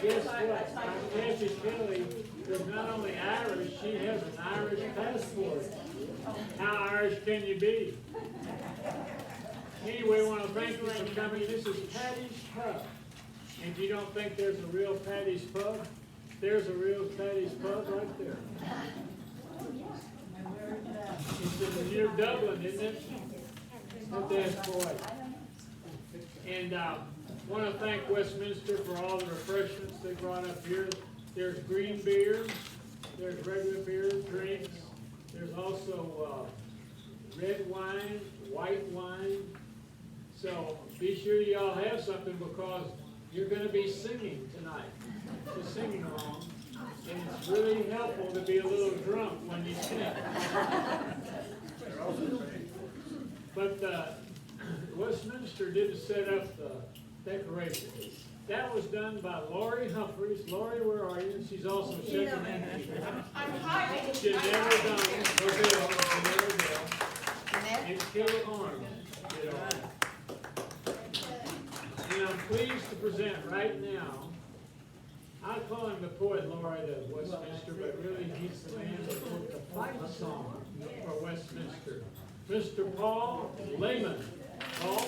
guess what? Kathy Kelly is not only Irish, she has an Irish passport. How Irish can you be? Anyway, I want to thank you for coming. This is Paddy's Pub. And if you don't think there's a real Paddy's Pub, there's a real Paddy's Pub right there. It's in near Dublin, isn't it? That's boy. And I want to thank Westminster for all the refreshments they brought up here. There's green beer, there's regular beer, drinks. There's also red wine, white wine. So be sure y'all have something because you're going to be singing tonight. So singing along. And it's really helpful to be a little drunk when you sing. But Westminster didn't set up the decorations. That was done by Lori Humphreys. Lori, where are you? She's also shaking hands. I'm hiding. Janelle Dunn, Janelle Bell, and Kelly Arnold did all that. And I'm pleased to present right now, I call him the poet laureate of Westminster, but really he's the man that wrote the fight song for Westminster. Mr. Paul Lehman. Paul?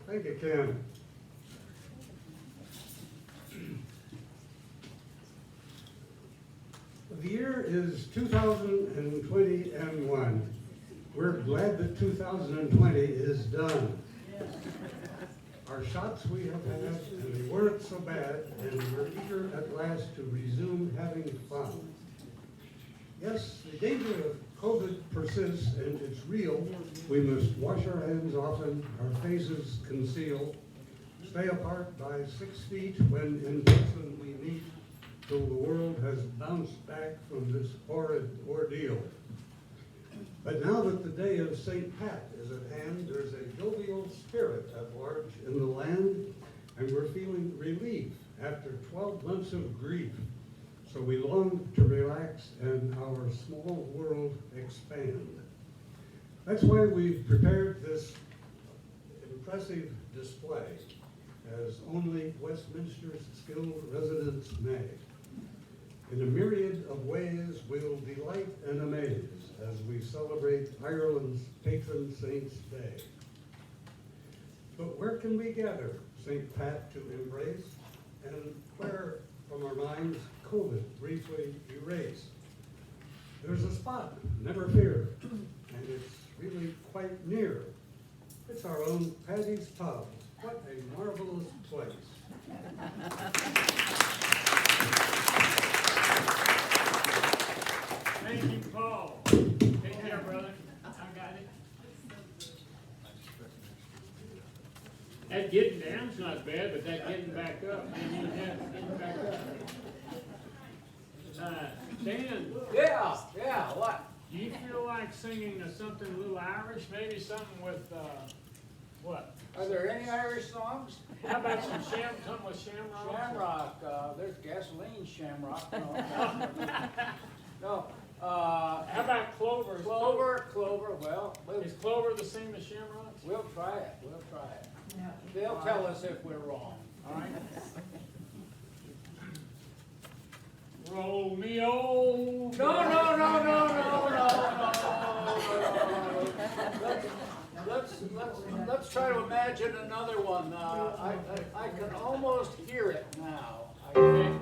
Thank you, Ken. The year is 2021. We're glad that 2020 is done. Our shots we have had, and they weren't so bad, and we're eager at last to resume having fun. Yes, the danger of COVID persists and it's real. We must wash our hands often, our faces conceal, stay apart by 6 feet when in person we meet, till the world has bounced back from this horrid ordeal. But now that the day of St. Pat is at hand, there's a jovial spirit at large in the land, and we're feeling relief after 12 months of grief. So we long to relax and our small world expand. That's why we've prepared this impressive display, as only Westminster's skilled residents may. In a myriad of ways, we'll delight and amaze as we celebrate Ireland's patron saint's day. But where can we gather St. Pat to embrace, and where from our minds COVID briefly erase? There's a spot, never fear, and it's really quite near. It's our own Paddy's Pub. What a marvelous place. Thank you, Paul. Take care, brother. I got it. That getting down's not bad, but that getting back up, man, you have to get back up. Dan, Yeah, what? do you feel like singing something a little Irish? Maybe something with, what? Are there any Irish songs? How about something with Shamrock? Shamrock, there's gasoline shamrock. No. How about Clover? Clover, well, Is Clover the same as Shamrocks? we'll try it. They'll tell us if we're wrong. All right. Romeo. No. Let's try to imagine another one. I can almost hear it now. Okay.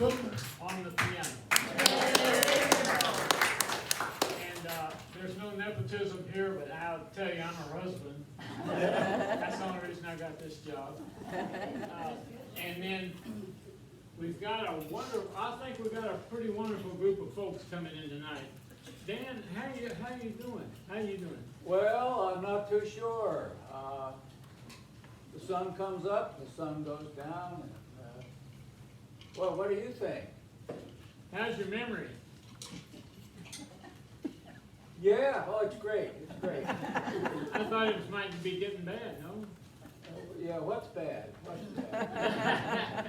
Cook on the piano. And there's no nepotism here, but I'll tell you, I'm her husband. That's the only reason I got this job. And then we've got I think we've got a pretty wonderful group of folks coming in tonight. Dan, how you doing? How you doing? Well, I'm not too sure. The sun comes up, the sun goes down. Well, what do you think? How's your memory? Yeah, oh, it's great, it's great. I thought it might be getting bad, no? Yeah, what's bad? What's bad?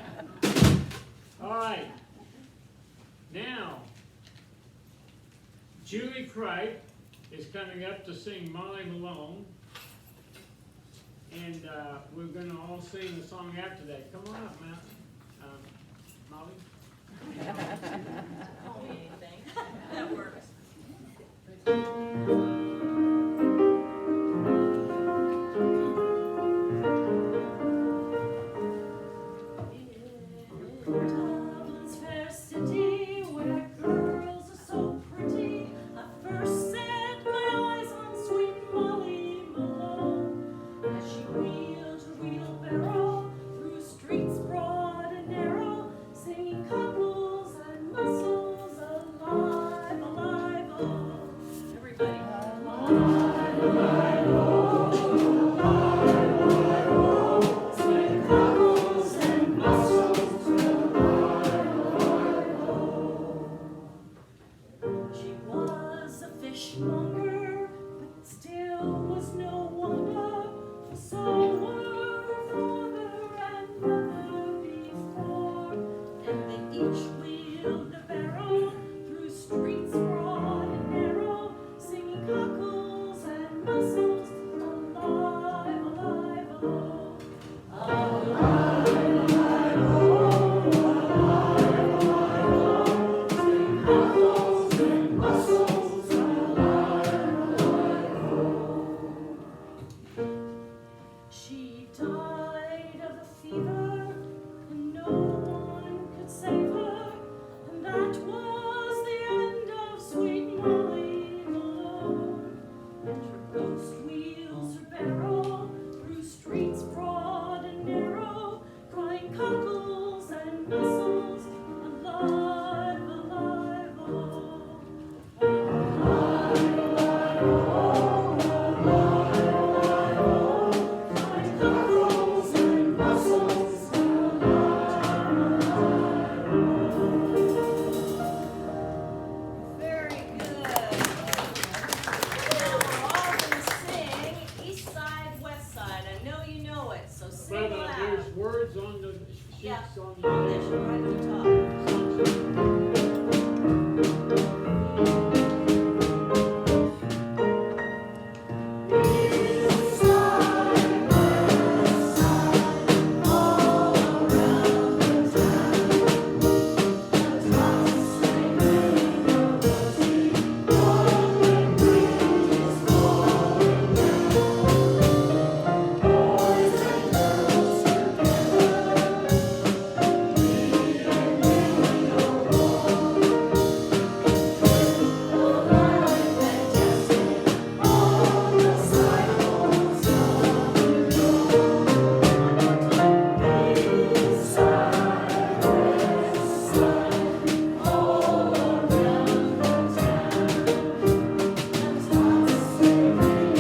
All right. Now, Julie Cripe is coming up to sing Molly Malone. And we're going to all sing the song after that. Come on up, Matt. Molly? Call me anything. That works. Dublin's fair city, where girls are so pretty, I first set my eyes on sweet Molly Malone, as she wheeled her wheelbarrow through streets broad and narrow, singing cockles and mussels, alive, alive, oh. Everybody. Alive, alive, oh. Alive, alive, oh. Singing cockles and mussels, alive, alive, oh. She was a fishmonger, but still was no wonder, for so were her father and mother before, and they each wheeled a barrow through streets broad and narrow, singing cockles and mussels, alive, alive, oh. Alive, alive, oh. Alive, alive, oh. Singing cockles and mussels, alive, alive, oh. She died of a fever, and no one could save her, and that was the end of sweet Molly Malone. And her ghost wheels her barrow through streets broad and narrow, crying cockles and mussels, alive, alive, oh. Alive, alive, oh. Alive, alive, oh. Crying cockles and mussels, alive, alive, oh. Very good. Now we're all gonna sing East Side, West Side. I know you know it, so sing Well, loud. there's words on the Yeah, sheets on on this, the right on top. East side, west side, all around the town. There's lots to say, melody, rolling bridges falling down. Boys and girls together, me and you, your roll. The life fantastic on the sidewalks of New York. East side, west side, all around the town. There's lots to say, melody,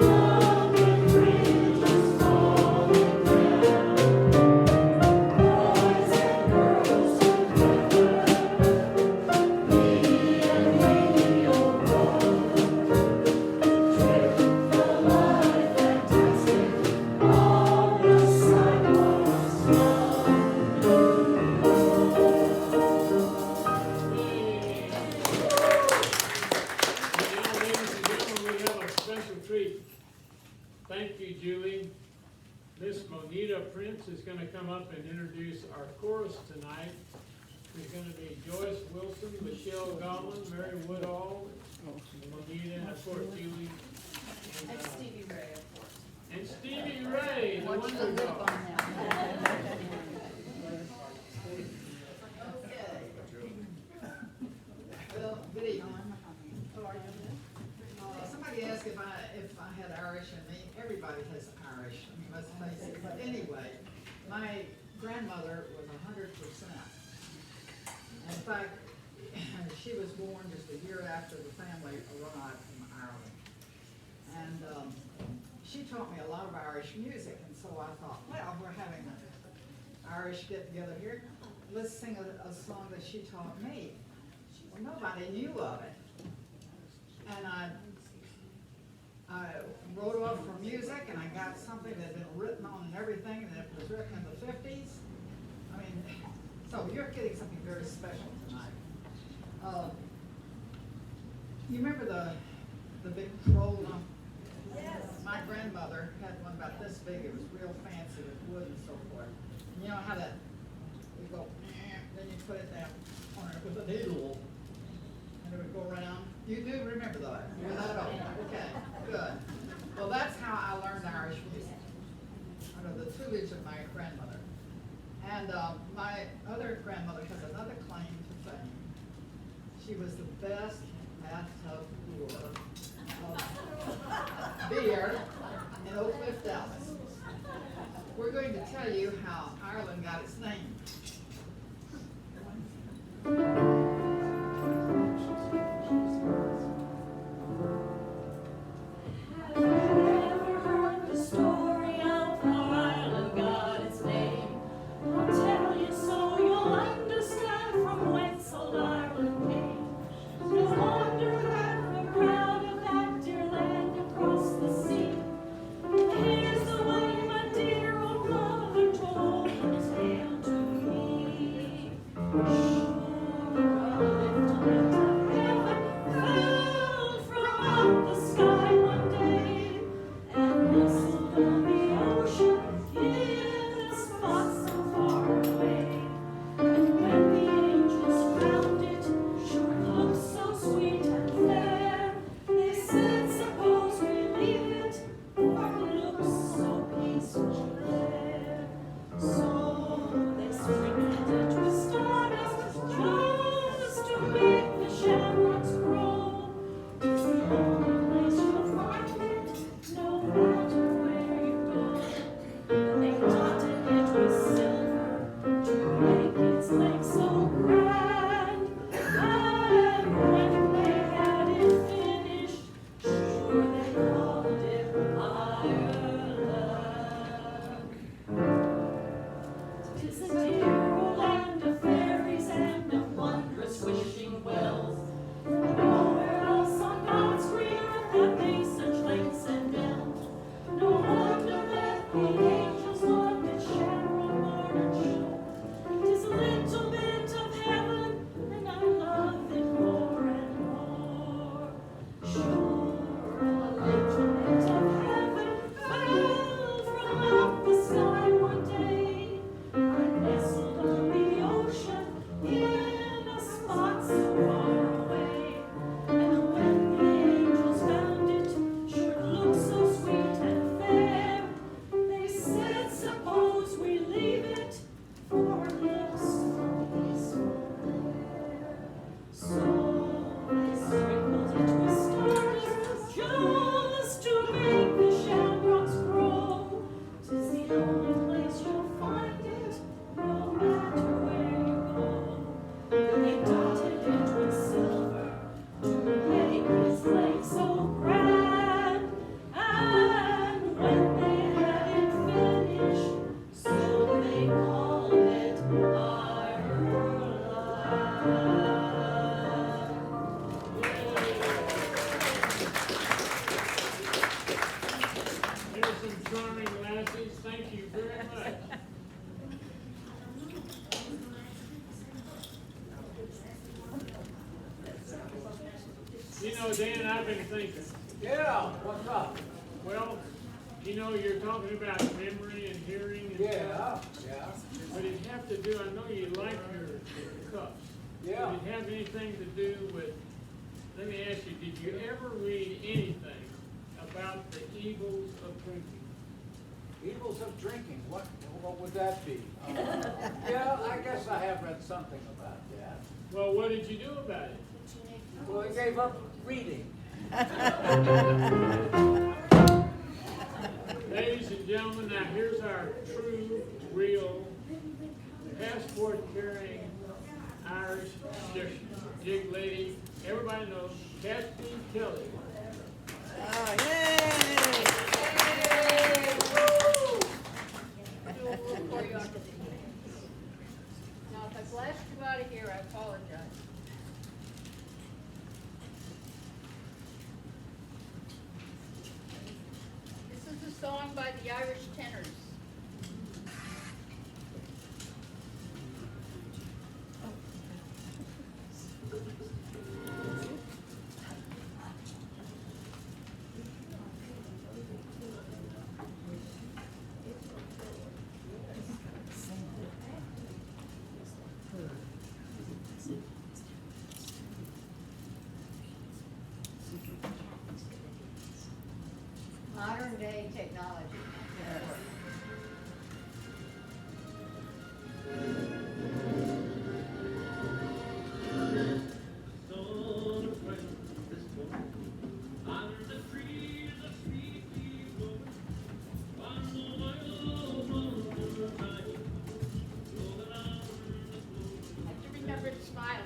rolling bridges falling down. Boys and girls together, me and you, your roll. Trip the life fantastic on the sidewalks of New Now, ladies and gentlemen, we have a special treat. Thank you, Julie. Miss Monita Prince is going to come up and introduce our chorus tonight. There's going to be Joyce Wilson, Michelle Goblin, Mary Woodall, Monita, and of course Julie. And Stevie Ray, of course. And Stevie Ray, the Wonder Dog. 100%. In fact, she was born just a year after the family arrived from Ireland. And she taught me a lot of Irish music, and so I thought, well, we're having an Irish get-together here. Let's sing a song that she taught me. Well, nobody knew of it. And I wrote off for music, and I got something that had been written on and everything, and it was written in the 50s. I mean, so you're getting something very special tonight. You remember the big Corolla? Yes. My grandmother had one about this big. It was real fancy with wood and so forth. And you know how that, you go, then you put it down on it with a needle, and it would go around. You do remember that? You're that old. Okay, good. Well, that's how I learned Irish music, under the tutelage of my grandmother. And my other grandmother has another claim to fame. She was the best bathtub brewer of beer in Oak Cliff, Dallas. We're going to tell you how Ireland got its name. Have you ever heard the story of how Ireland got its name? I'll tell you so you'll understand from whence old Ireland came. No wonder that we're proud of that dear land across the sea. Here's the way my dear old mother told her tale to me. Sure, a little bit of heaven fell from out the sky one day and nestled on the ocean in a spot so far away. And when the angels found it, sure it looked so sweet and fair. They said, suppose we leave it, for it looks so peaceful there. So they sprinkled it with stardust just to make the shamrocks grow. It's the only place you'll find it, no matter where you go. And they dotted it with silver to make its lake so grand. And when they had it finished, sure they called it Ireland. 'Tis a dear old land of fairies and of wondrous wishing wells. Nowhere else on God's green earth have they such lakes and dells. No wonder that the angels loved its Shamrock morning show. 'Tis a little bit of heaven, and I love it more and more. Sure, a little bit of heaven fell from out the sky one day. I nestled on the ocean in a spot so far away. And when the angels found it, sure it looked so sweet and fair. They said, suppose we leave it, for it looks so peaceful there. So they sprinkled it with stars just to make the shamrocks grow. 'Tis the only place you'll find it, no matter where you go. Then they dotted it with silver to make its lake so grand. And when they had it finished, so they called it Ireland. There's some charming lasses, thank you very much. You know, Dan, I've been thinking, Yeah, what's up? well, you know, you're talking about memory and hearing and Yeah, stuff, yeah, but it'd have to do, I know you like your cups. yeah. Did it have anything to do with, let me ask you, did you ever read anything about the evils of drinking? Evils of drinking, what would that be? Yeah, I guess I have read something about that. Well, what did you do about it? Well, I gave up reading. Ladies and gentlemen, now here's our true, real passport carrying Irish jig lady, everybody knows, Kathy Kelly. Oh, yay! Do a little choreography. Now, if I flashed you out of here, I apologize. This is a song by the Irish Tenors. Modern day technology. I have to remember to smile.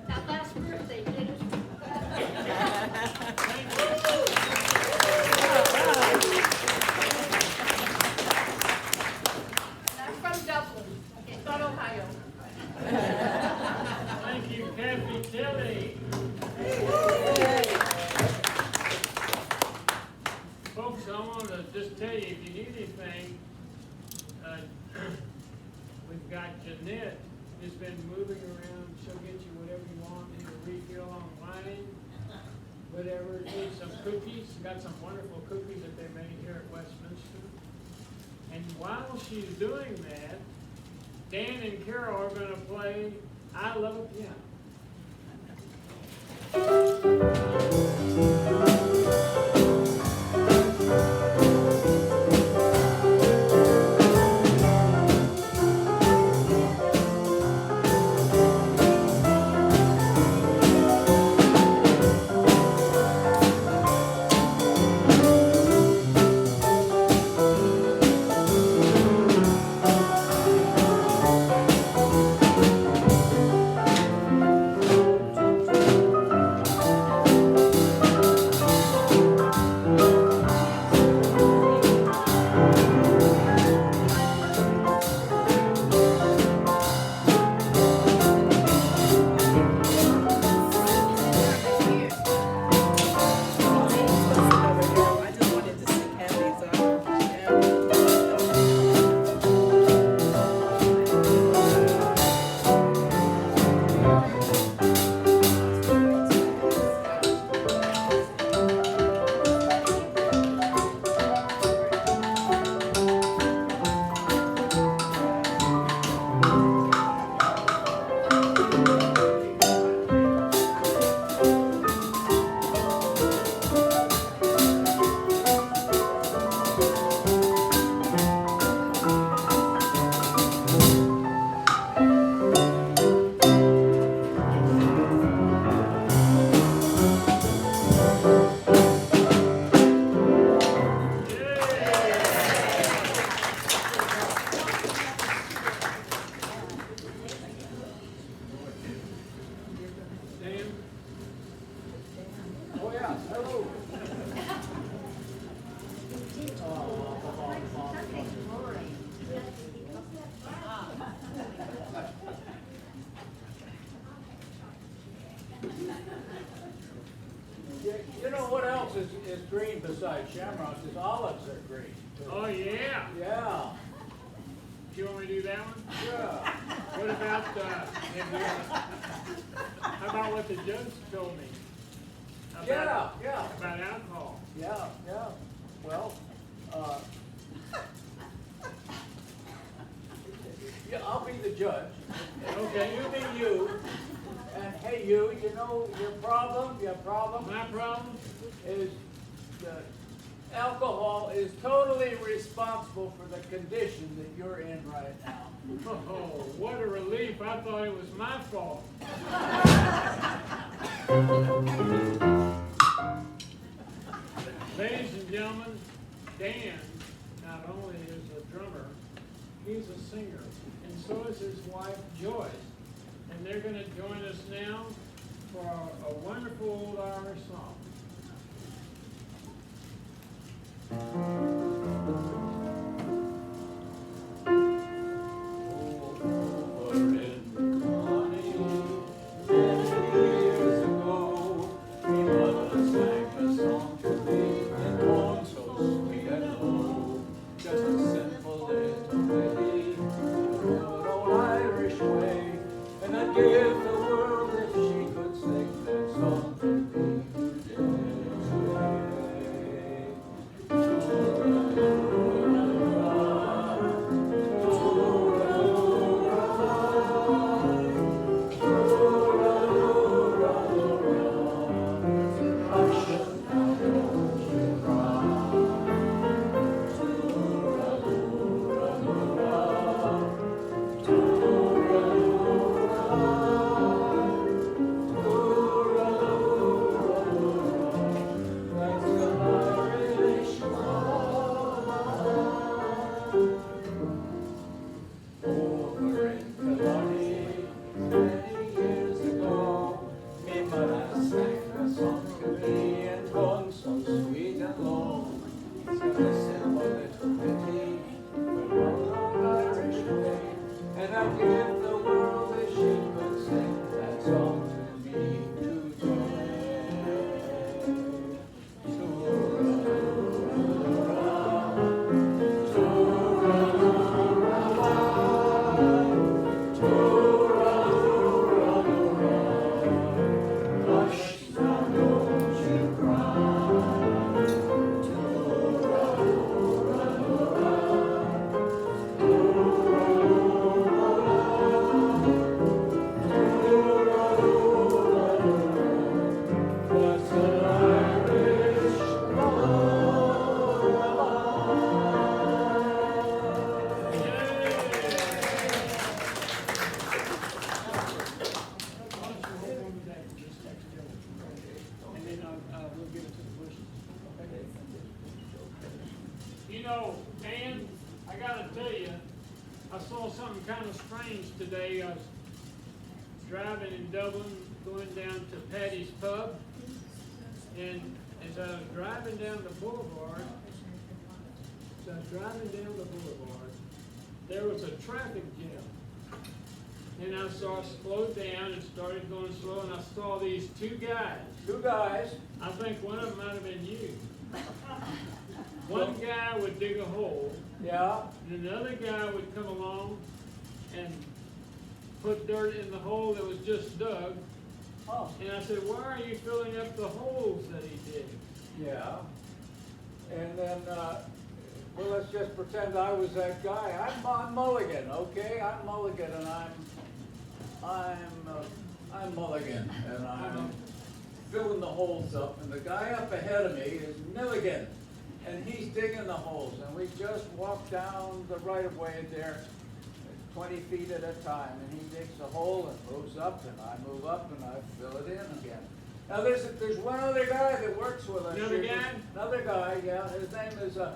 That last birthday did it. I'm from Dublin, it's not Ohio. Thank you, Kathy Kelly. Folks, I want to just tell you, if you need anything, we've got Jeanette who's been moving around. She'll get you whatever you want, need a refill on wine, whatever. Need some cookies. Got some wonderful cookies that they made here at Westminster. And while she's doing that, Dan and Carol are going to play I Love a Piano. green besides shamrocks is olives are green. Oh, yeah. Yeah, Do you want me to do that one? yeah. What about, how about what the judge told me? Yeah, yeah. About alcohol. Yeah, yeah. Well, yeah, I'll be the judge. Okay. You be you. And hey, you know your problem My problem? is that alcohol is totally responsible for the condition that you're in right now. Oh, what a relief. I thought it was my fault. Ladies and gentlemen, Dan not only is a drummer, he's a singer, and so is his wife Joyce. And they're going to join us now for a wonderful old Irish song. You know, Ann, I gotta tell you, I saw something kind of strange today. I was driving in Dublin, going down to Paddy's Pub, and as I was driving down the boulevard, there was a traffic jam. And I saw it slowed down and started going slow, and I saw these two guys. Two guys. I think one of them might have been you. One guy would dig a hole, Yeah. and another guy would come along and put dirt in the hole that was just dug. Oh. And I said, why are you filling up the holes that he did? Yeah. And then, well, let's just pretend I was that guy. I'm Mulligan, okay? I'm Mulligan, and I'm Mulligan, and I'm filling the holes up. And the guy up ahead of me is Milligan, and he's digging the holes. And we just walk down the right of way there, 20 feet at a time. And he digs a hole and moves up, and I move up, and I fill it in again. Now there's one other guy that works with us. Another guy? Another guy, yeah. His name is, I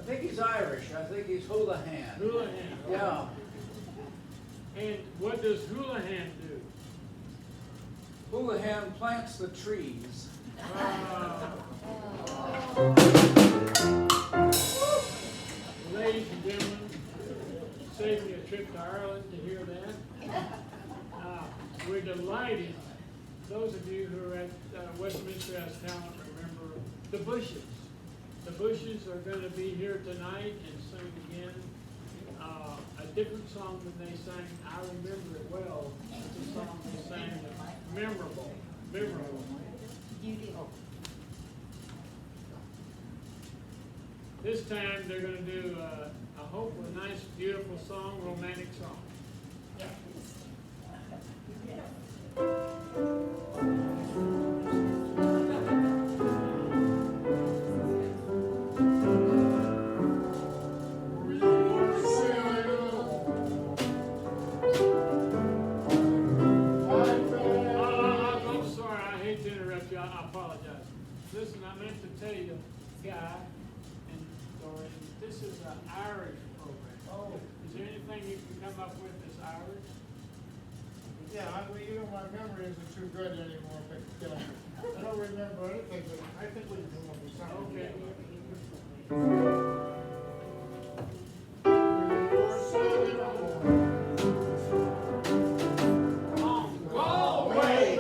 think he's Irish. I think he's Houlihan. Houlihan. Yeah. And what does Houlihan do? Houlihan plants the trees. Ladies and gentlemen, saved me a trip to Ireland to hear that. We're delighted. Those of you who are at Westminster as talent remember the Bushes. The Bushes are gonna be here tonight and sing again, a different song than they sang. I remember it well. It's a song they sang that's memorable. This time they're gonna do, I hope, a nice, beautiful song, romantic song. I'm sorry, I hate to interrupt you, I apologize. Listen, I meant to tell you, Guy and Doreen, this is an Irish program. Oh, Is there anything you can come up with that's Irish? yeah, my memory isn't too good anymore, but, I don't remember anything, but I think we can come up with something. Okay. We're sailing on. Galway,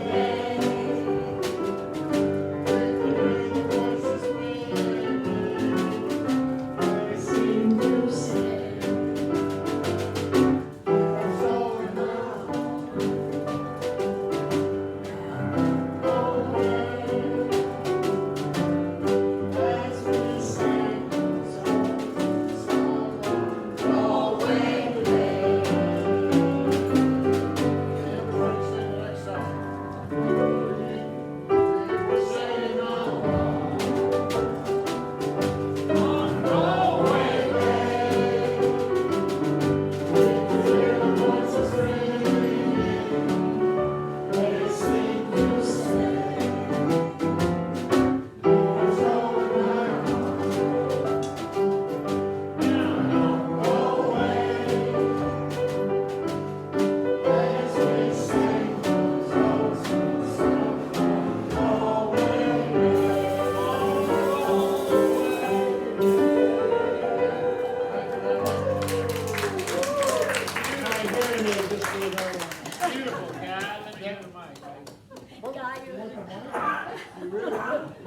beautiful, Guy. Let me have the mic.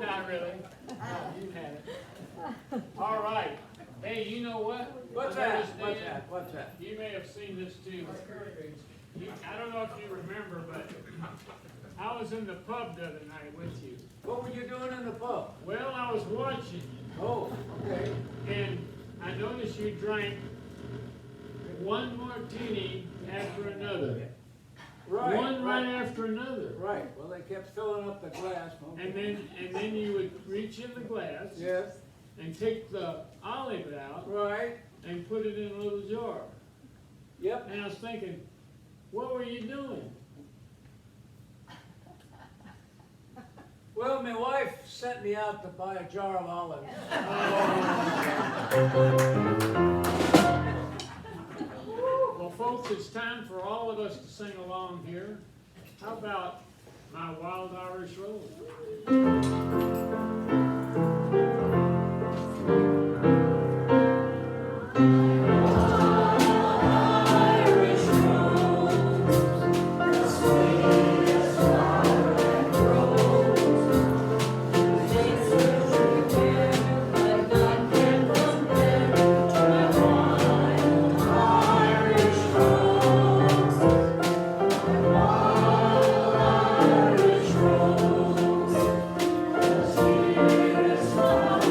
Not really. You had it. All right. Hey, you know what? What's I that? noticed, What's Dan, that? What's that? You may have seen this too. I don't know if you remember, but I was in the pub the other night with you. What were you doing in the pub? Well, I was watching you, Oh, okay. and I noticed you drank one martini after another. Right. One right after another. Right, well, they kept filling up the glass. Okay. And then you would reach in the glass Yes, and take the olive out right, and put it in a little jar. yep. And I was thinking, what were you doing? Well, my wife sent me out to buy a jar of olives. Well, folks, it's time for all of us to sing along here. How about My Wild Irish Rose? Irish rose, as sweet as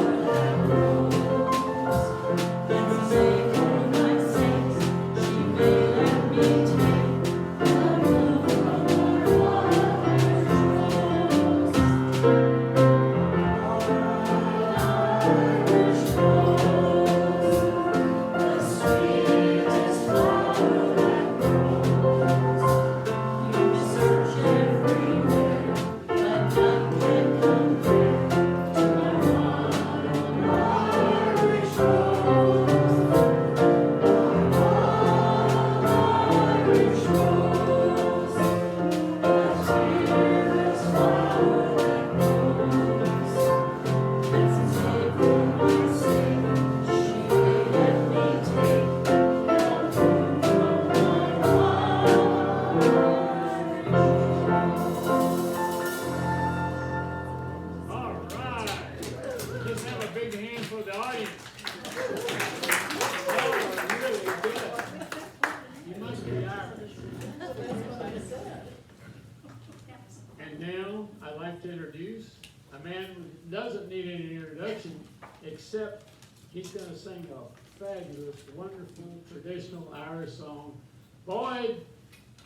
And now, I'd like to introduce a man who doesn't need any introduction, except he's gonna sing a fabulous, wonderful, traditional Irish song, Boyd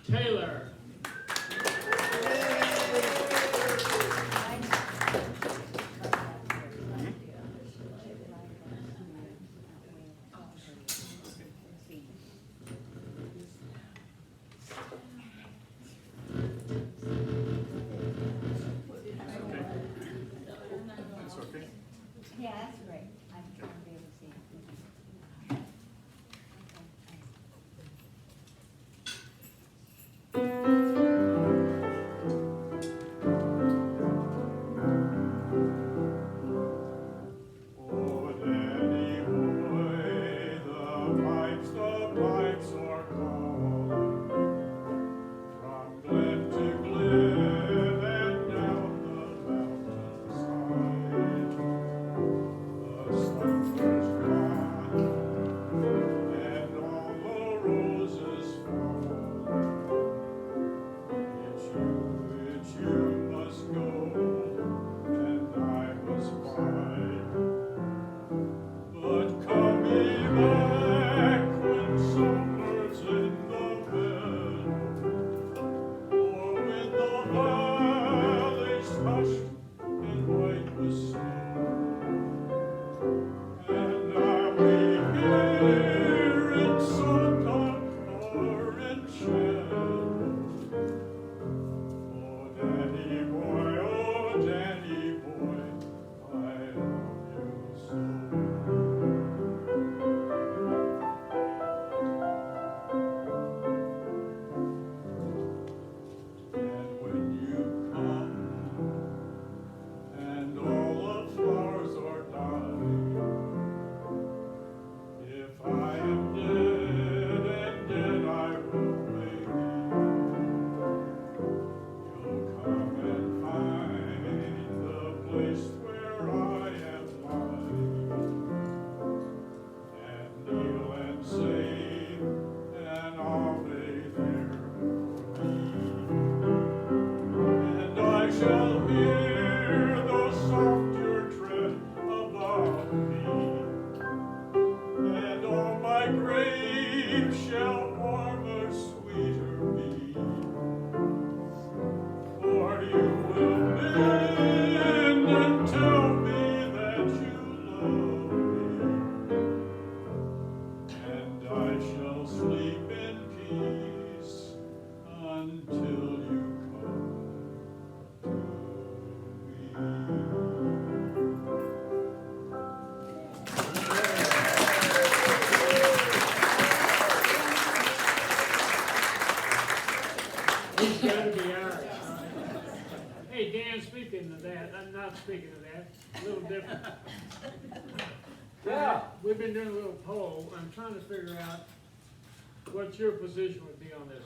Taylor. Yeah, that's great. I'm trying to be able to see. Oh, Daddy boy, the pipes are calling from glen to glen and down the mountainside. The sun first gone and all the roses fall. It's you must go, and I was fine. But come ye back when summer's in the meadow, or when the valley's hushed and white with snow. And I'll be here in sunlight or in shadow. Oh, Daddy boy, I love you so. And when you come, and all the flowers are dying, if I am dead, and dead I will be, you'll come and find the place where I am lying, and kneel and say, and I'll lay there for me, and I shall hear the softer tread above me, and on my grave shall warmer, sweeter be. For you will mend and tell me that you love me, and I shall sleep in peace until you come to me. He's gotta be Irish. Hey, Dan, speaking of that, I'm not speaking of that, a little different. Yeah. We've been doing a little poll, I'm trying to figure out what your position would be on this.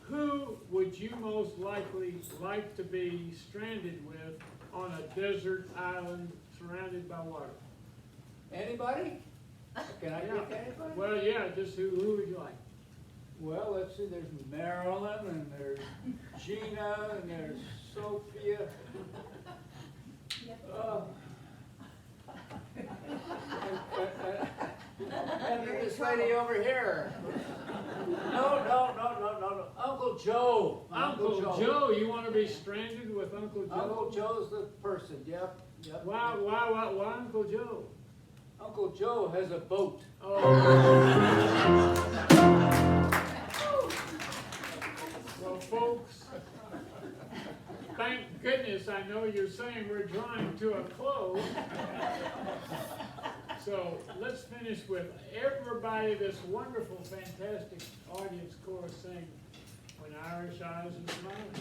Who would you most likely like to be stranded with on a desert island surrounded by water? Anybody? Can I pick anybody? Well, yeah, just who would you like? Well, let's see, there's Marilyn, and there's Gina, and there's Sophia. And this lady over here. No. Uncle Joe. Uncle Joe, you wanna be stranded with Uncle Joe? Uncle Joe's the person, yep. Why Uncle Joe? Uncle Joe has a boat. Oh. Well, folks, thank goodness I know you're saying we're drawing to a close. So let's finish with everybody, this wonderful, fantastic audience chorus sing, When Irish Eyes Are Smiling.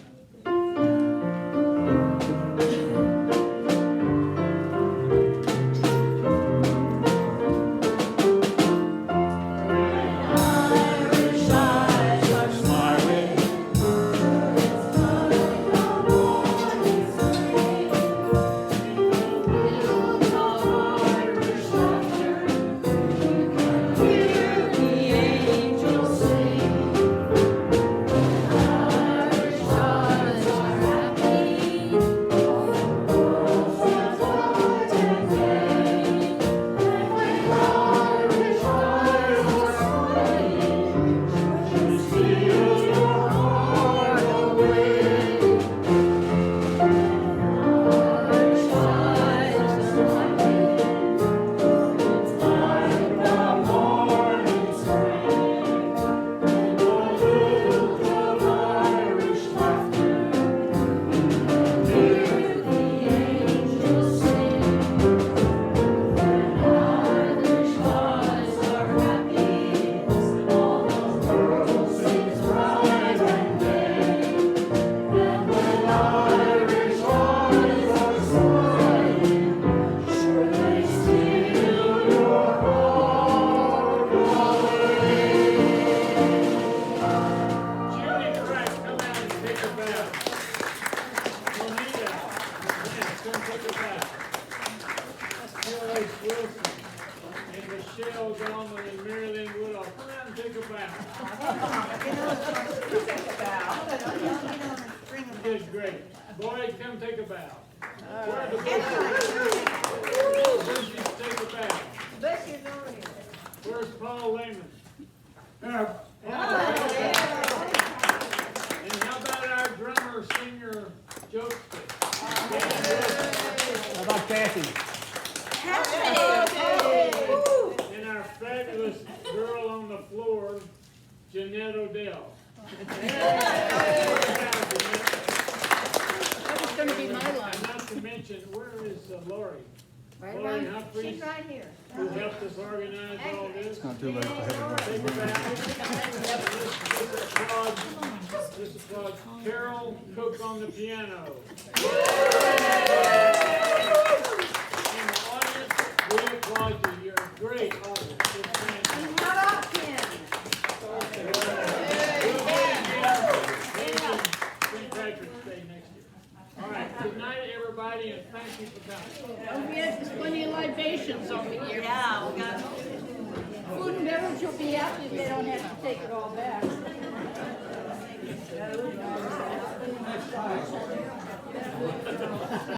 You did great. Boyd, come take a bow. Where the Bushes take a bow. Where's Paul Lehman? And how about our drummer, singer, jokester? How about Kathy? And our fabulous girl on the floor, Jeanette Odell. That was gonna be my line. And not to mention, where is Lori? Right Lori around, Humphries, she's right here. who helped us organize all this. Not too late. I have Take it. it back. Let's applaud Carol Cook on the piano. In the audience, we applaud you. You're a great artist. It's fantastic. What up, Ken? St. Patrick's Day next year. All right, good night, everybody, and thank you for coming. Don't forget, there's plenty of libations over here. Yeah, we got. Food and beverage will be out if they don't have to take it all back.